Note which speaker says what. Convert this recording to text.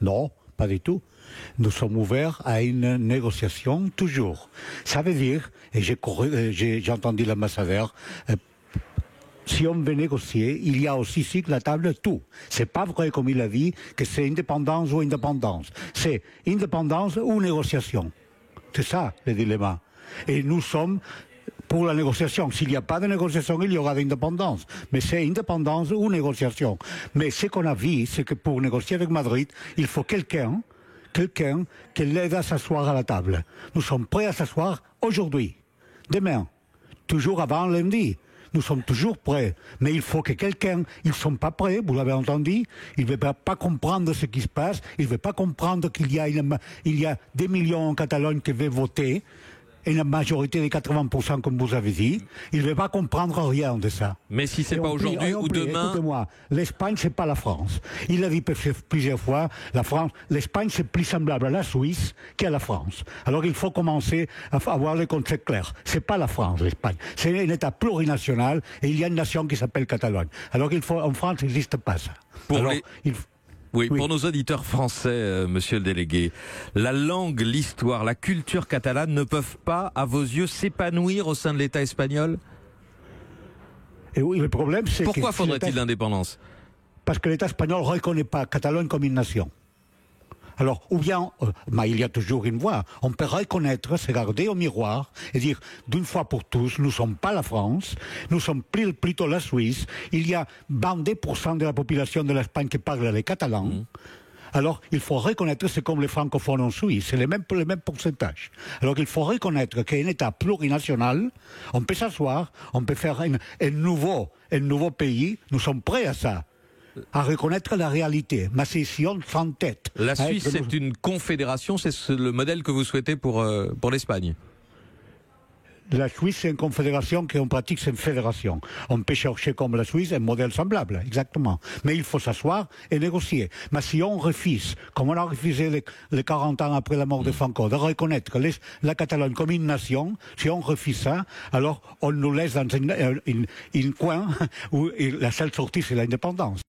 Speaker 1: Non, pas du tout. Nous sommes ouverts à une négociation toujours. Ça veut dire, et j'ai entendu l'ambassadeur, si on veut négocier, il y a aussi sur la table tout. C'est pas vrai, comme il a dit, que c'est indépendance ou indépendance. C'est indépendance ou négociation. C'est ça le dilemma. Et nous sommes pour la négociation. S'il n'y a pas de négociation, il y aura d'indépendance. Mais c'est indépendance ou négociation. Mais ce qu'on a vu, c'est que pour négocier avec Madrid, il faut quelqu'un qui l'aide à s'asseoir à la table. Nous sommes prêts à s'asseoir aujourd'hui, demain, toujours avant lundi. Nous sommes toujours prêts, mais il faut que quelqu'un, ils ne sont pas prêts, vous l'avez entendu, ils ne veulent pas comprendre ce qui se passe, ils ne veulent pas comprendre qu'il y a des millions en Catalogne qui veulent voter, et une majorité de 80% comme vous avez dit, ils ne veulent pas comprendre rien de ça.
Speaker 2: Mais si c'est pas aujourd'hui ou demain...
Speaker 1: Écoutez-moi, l'Espagne c'est pas la France. Il a dit plusieurs fois, l'Espagne c'est plus semblable à la Suisse qu'à la France. Alors il faut commencer à avoir les concepts clairs. C'est pas la France, l'Espagne. C'est un État plurinational et il y a une nation qui s'appelle Catalogne. Alors en France, il n'existe pas ça.
Speaker 2: Oui, pour nos auditeurs français, monsieur le délégué, la langue, l'histoire, la culture catalane ne peuvent pas, à vos yeux, s'épanouir au sein de l'État espagnol?
Speaker 1: Et oui, le problème, c'est
Speaker 2: pourquoi faudrait-il l'indépendance?
Speaker 1: Parce que l'État espagnol ne reconnaît pas Catalogne comme une nation. Alors, ou bien, il y a toujours une voie. On peut reconnaître, se regarder au miroir et dire, d'une fois pour tous, nous ne sommes pas la France, nous sommes plutôt la Suisse. Il y a 22% de la population de l'Espagne qui parle les catalans. Alors, il faut reconnaître, c'est comme les francophones en Suisse, c'est les mêmes pourcentages. Alors, il faut reconnaître qu'un État plurinational, on peut s'asseoir, on peut faire un nouveau pays, nous sommes prêts à ça. À reconnaître la réalité, ma session sans tête.
Speaker 2: La Suisse, c'est une confédération, c'est le modèle que vous souhaitez pour l'Espagne?
Speaker 1: La Suisse, c'est une confédération qu'on pratique, c'est une fédération. On peut chercher comme la Suisse un modèle semblable, exactement. Mais il faut s'asseoir et négocier. Mais si on refuse, comme on a refusé les 40 ans après la mort de Franco, de reconnaître la Catalogne comme une nation, si on refuse ça, alors on nous laisse dans un coin où la seule sortie, c'est l'indépendance.